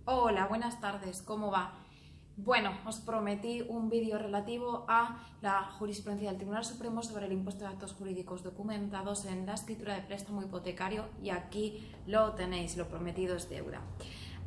Hola, buenas tardes, ¿cómo va? Bueno, os prometí un vídeo relativo a la jurisprudencia del Tribunal Supremo sobre el impuesto de actos jurídicos documentados en la escritura de préstamo hipotecario y aquí lo tenéis, lo prometido es deuda.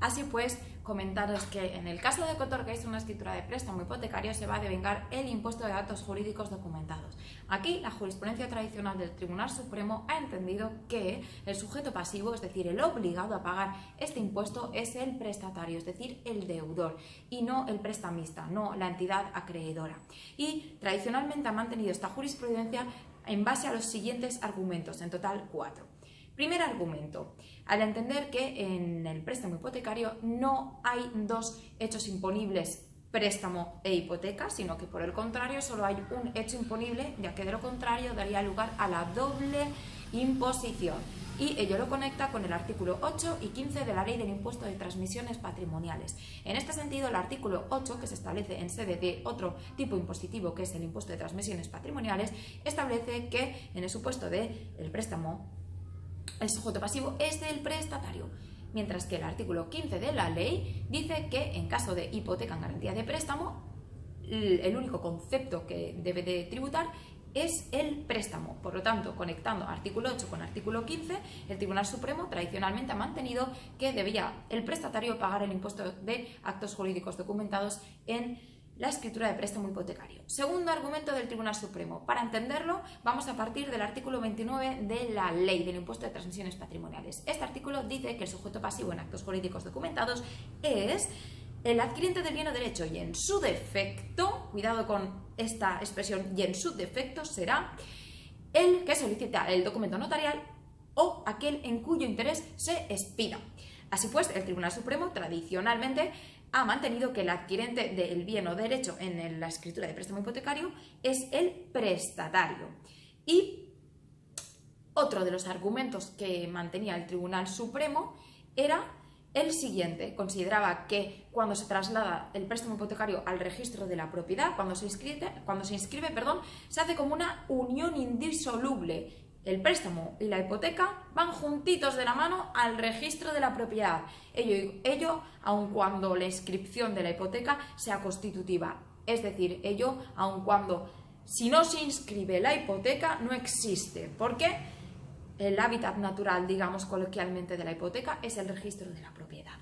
Así pues, comentaros que en el caso de que otorguéis una escritura de préstamo hipotecario se va a devengar el impuesto de actos jurídicos documentados. Aquí la jurisprudencia tradicional del Tribunal Supremo ha entendido que el sujeto pasivo, es decir, el obligado a pagar este impuesto, es el prestatario, es decir, el deudor, y no el prestamista, no la entidad acreedora. Y tradicionalmente ha mantenido esta jurisprudencia en base a los siguientes argumentos, en total 4. Primer argumento, al entender que en el préstamo hipotecario no hay dos hechos imponibles, préstamo e hipoteca, sino que por el contrario solo hay un hecho imponible, ya que de lo contrario daría lugar a la doble imposición. Y ello lo conecta con el artículo 8 y 15 de la Ley del Impuesto de Transmisiones Patrimoniales. En este sentido, el artículo 8, que se establece en sede de otro tipo impositivo, que es el impuesto de transmisiones patrimoniales, establece que en el supuesto del préstamo el sujeto pasivo es el prestatario, mientras que el artículo 15 de la ley dice que en caso de hipoteca en garantía de préstamo, el único concepto que debe de tributar es el préstamo. Por lo tanto, conectando artículo 8 con artículo 15, el Tribunal Supremo tradicionalmente ha mantenido que debía el prestatario pagar el impuesto de actos jurídicos documentados en la escritura de préstamo hipotecario. Segundo argumento del Tribunal Supremo. Para entenderlo, vamos a partir del artículo 29 de la Ley del Impuesto de Transmisiones Patrimoniales. Este artículo dice que el sujeto pasivo en actos jurídicos documentados es el adquiriente del bien o derecho y en su defecto, cuidado con esta expresión, y en su defecto será el que solicita el documento notarial o aquel en cuyo interés se expida. Así pues, el Tribunal Supremo tradicionalmente ha mantenido que el adquirente del bien o derecho en la escritura de préstamo hipotecario es el prestatario. Y otro de los argumentos que mantenía el Tribunal Supremo era el siguiente. Consideraba que cuando se traslada el préstamo hipotecario al registro de la propiedad, cuando se inscribe, se hace como una unión indisoluble. El préstamo y la hipoteca van juntitos de la mano al registro de la propiedad. Ello aun cuando la inscripción de la hipoteca sea constitutiva. Es decir, ello aun cuando si no se inscribe la hipoteca no existe. ¿Por qué? El hábitat natural, digamos coloquialmente, de la hipoteca es el registro de la propiedad.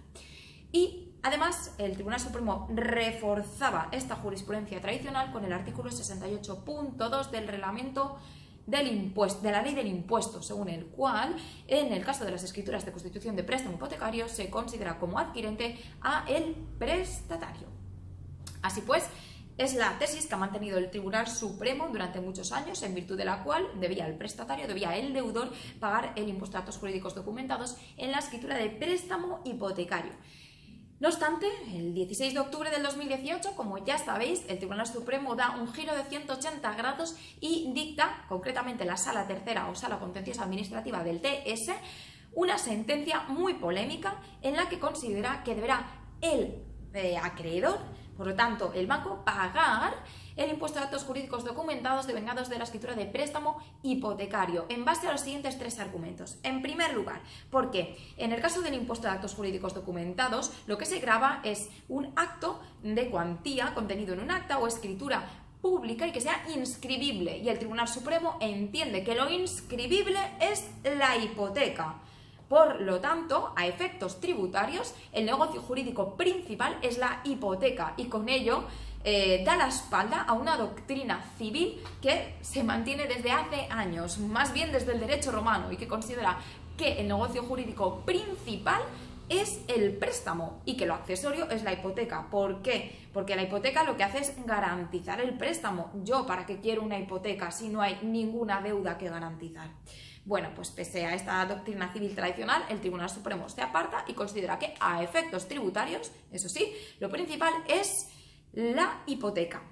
Y además el Tribunal Supremo reforzaba esta jurisprudencia tradicional con el artículo 68.2 del reglamento de la ley del impuesto, según el cual, en el caso de las escrituras de constitución de préstamo hipotecario, se considera como adquirente a el prestatario. Así pues, es la tesis que ha mantenido el Tribunal Supremo durante muchos años, en virtud de la cual debía el prestatario, debía el deudor, pagar el impuesto de actos jurídicos documentados en la escritura de préstamo hipotecario. No obstante, el 16 de octubre del 2018, como ya sabéis, el Tribunal Supremo da un giro de 180 grados y dicta, concretamente la Sala Tercera o Sala Contenciosa Administrativa del TS, una sentencia muy polémica en la que considera que deberá el acreedor, por lo tanto el banco, pagar el impuesto de actos jurídicos documentados devengados de la escritura de préstamo hipotecario en base a los siguientes tres argumentos. En primer lugar, porque en el caso del impuesto de actos jurídicos documentados lo que se grava es un acto de cuantía contenido en un acta o escritura pública y que sea inscribible, y el Tribunal Supremo entiende que lo inscribible es la hipoteca. Por lo tanto, a efectos tributarios, el negocio jurídico principal es la hipoteca y con ello da la espalda a una doctrina civil que se mantiene desde hace años, más bien desde el derecho romano, y que considera que el negocio jurídico principal es el préstamo y que lo accesorio es la hipoteca. ¿Por qué? Porque la hipoteca lo que hace es garantizar el préstamo. ¿Yo para qué quiero una hipoteca si no hay ninguna deuda que garantizar? Bueno, pues pese a esta doctrina civil tradicional, el Tribunal Supremo se aparta y considera que a efectos tributarios, eso sí, lo principal es la hipoteca.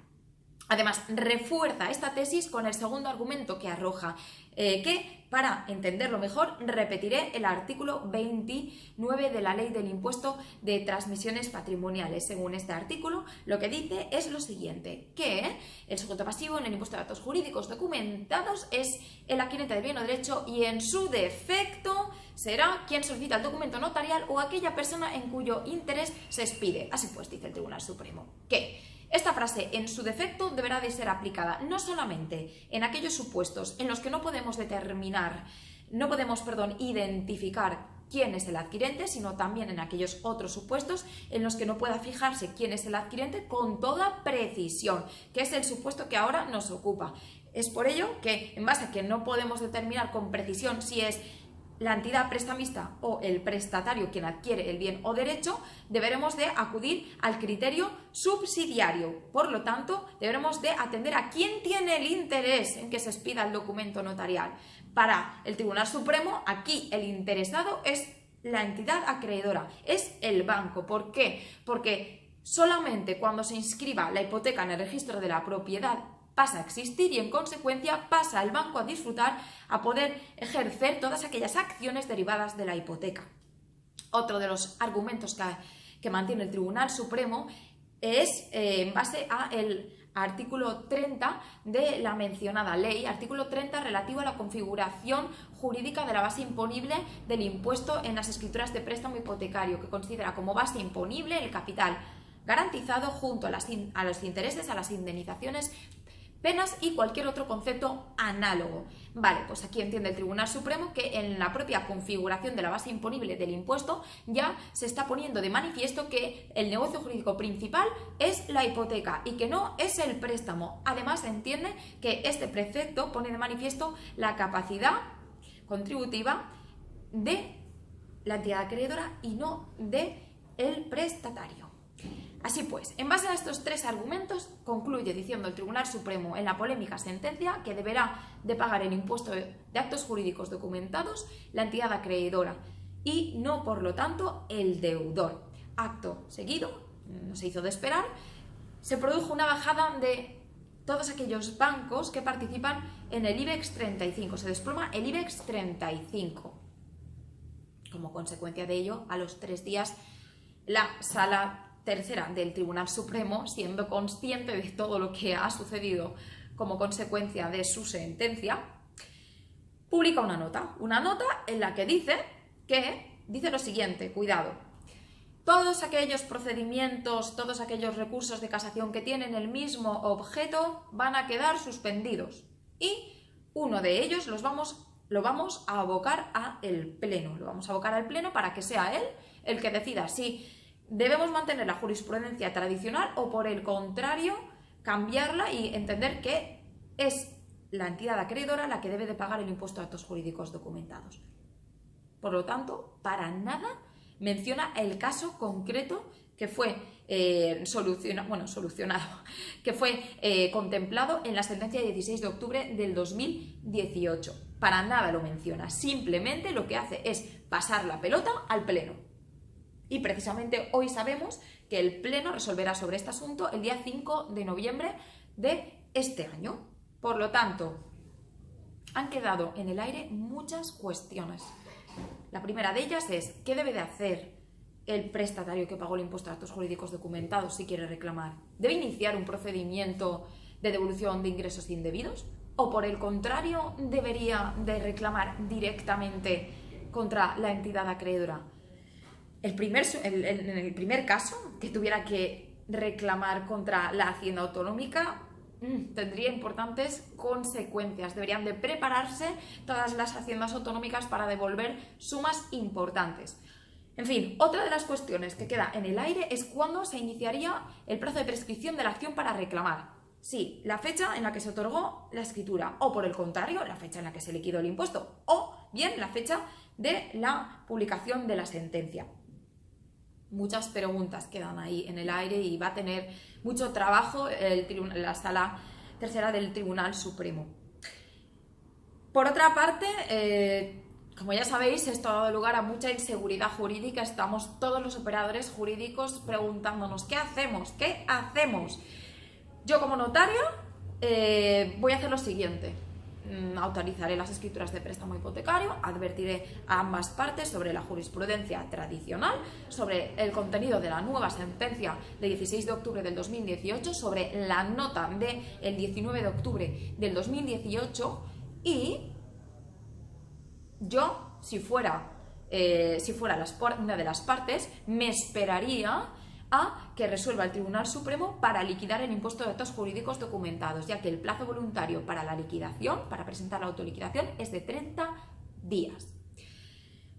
Además, refuerza esta tesis con el segundo argumento que arroja, que, para entenderlo mejor, repetiré el artículo 29 de la Ley del Impuesto de Transmisiones Patrimoniales. Según este artículo, lo que dice es lo siguiente, que el sujeto pasivo en el impuesto de actos jurídicos documentados es el adquirente de bien o derecho y, en su defecto, será quien solicita el documento notarial o aquella persona en cuyo interés se expide. Así pues, dice el Tribunal Supremo, que esta frase, en su defecto, deberá de ser aplicada no solamente en aquellos supuestos en los que no podemos identificar quién es el adquirente, sino también en aquellos otros supuestos en los que no pueda fijarse quién es el adquirente con toda precisión, que es el supuesto que ahora nos ocupa. Es por ello que, en base a que no podemos determinar con precisión si es la entidad prestamista o el prestatario quien adquiere el bien o derecho, deberemos de acudir al criterio subsidiario. Por lo tanto, deberemos de atender a quién tiene el interés en que se expida el documento notarial. Para el Tribunal Supremo, aquí el interesado es la entidad acreedora, es el banco. ¿Por qué? Porque solamente cuando se inscriba la hipoteca en el registro de la propiedad pasa a existir y, en consecuencia, pasa el banco a disfrutar, a poder ejercer todas aquellas acciones derivadas de la hipoteca. Otro de los argumentos que mantiene el Tribunal Supremo es en base al artículo 30 de la mencionada ley, artículo 30 relativo a la configuración jurídica de la base imponible del impuesto en las escrituras de préstamo hipotecario, que considera como base imponible el capital garantizado junto a los intereses, a las indemnizaciones, penas y cualquier otro concepto análogo. Vale, pues aquí entiende el Tribunal Supremo que en la propia configuración de la base imponible del impuesto ya se está poniendo de manifiesto que el negocio jurídico principal es la hipoteca y que no es el préstamo. Además, entiende que este precepto pone de manifiesto la capacidad contributiva de la entidad acreedora y no de el prestatario. Así pues, en base a estos tres argumentos, concluye diciendo el Tribunal Supremo en la polémica sentencia que deberá de pagar el impuesto de actos jurídicos documentados la entidad acreedora y no, por lo tanto, el deudor. Acto seguido, no se hizo de esperar, se produjo una bajada de todos aquellos bancos que participan en el IBEX 35. Se desploma el IBEX 35. Como consecuencia de ello, a los 3 días, la Sala Tercera del Tribunal Supremo, siendo consciente de todo lo que ha sucedido como consecuencia de su sentencia, publica una nota en la que dice lo siguiente, cuidado: todos aquellos procedimientos, todos aquellos recursos de casación que tienen el mismo objeto van a quedar suspendidos y uno de ellos lo vamos a abocar al Pleno. Lo vamos a abocar al Pleno para que sea él el que decida si debemos mantener la jurisprudencia tradicional o, por el contrario, cambiarla y entender que es la entidad acreedora la que debe de pagar el impuesto de actos jurídicos documentados. Por lo tanto, para nada menciona el caso concreto que fue contemplado en la sentencia de 16 de octubre del 2018. Para nada lo menciona, simplemente lo que hace es pasar la pelota al Pleno. Y precisamente hoy sabemos que el Pleno resolverá sobre este asunto el día 5 de noviembre de este año. Por lo tanto, han quedado en el aire muchas cuestiones. La primera de ellas es: ¿qué debe de hacer el prestatario que pagó el impuesto de actos jurídicos documentados si quiere reclamar? ¿Debe iniciar un procedimiento de devolución de ingresos indebidos? ¿O, por el contrario, debería de reclamar directamente contra la entidad acreedora? En el primer caso, que tuviera que reclamar contra la Hacienda Autonómica, tendría importantes consecuencias. Deberían de prepararse todas las haciendas autonómicas para devolver sumas importantes. En fin, otra de las cuestiones que queda en el aire es cuándo se iniciaría el plazo de prescripción de la acción para reclamar. Sí, la fecha en la que se otorgó la escritura, o, por el contrario, la fecha en la que se liquidó el impuesto, o bien la fecha de la publicación de la sentencia. Muchas preguntas quedan ahí en el aire y va a tener mucho trabajo la Sala Tercera del Tribunal Supremo. Por otra parte, como ya sabéis, esto ha dado lugar a mucha inseguridad jurídica. Estamos todos los operadores jurídicos preguntándonos: ¿qué hacemos? ¿Qué hacemos? Yo como notaria voy a hacer lo siguiente. Autorizaré las escrituras de préstamo hipotecario, advertiré a ambas partes sobre la jurisprudencia tradicional, sobre el contenido de la nueva sentencia de 16 de octubre del 2018, sobre la nota del 19 de octubre del 2018 y yo, si fuera una de las partes, me esperaría a que resuelva el Tribunal Supremo para liquidar el impuesto de actos jurídicos documentados, ya que el plazo voluntario para la liquidación, para presentar la autoliquidación, es de 30 días.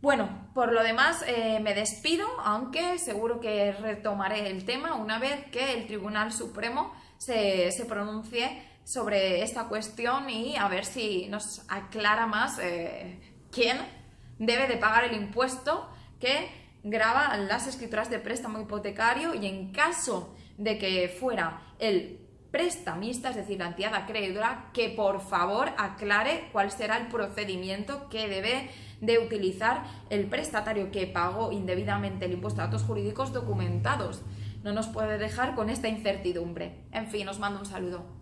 Bueno, por lo demás me despido, aunque seguro que retomaré el tema una vez que el Tribunal Supremo se pronuncie sobre esta cuestión y a ver si nos aclara más quién debe de pagar el impuesto que grava las escrituras de préstamo hipotecario y en caso de que fuera el prestamista, es decir, la entidad acreedora, que por favor aclare cuál será el procedimiento que debe de utilizar el prestatario que pagó indebidamente el impuesto de actos jurídicos documentados. No nos puede dejar con esta incertidumbre. En fin, os mando un saludo.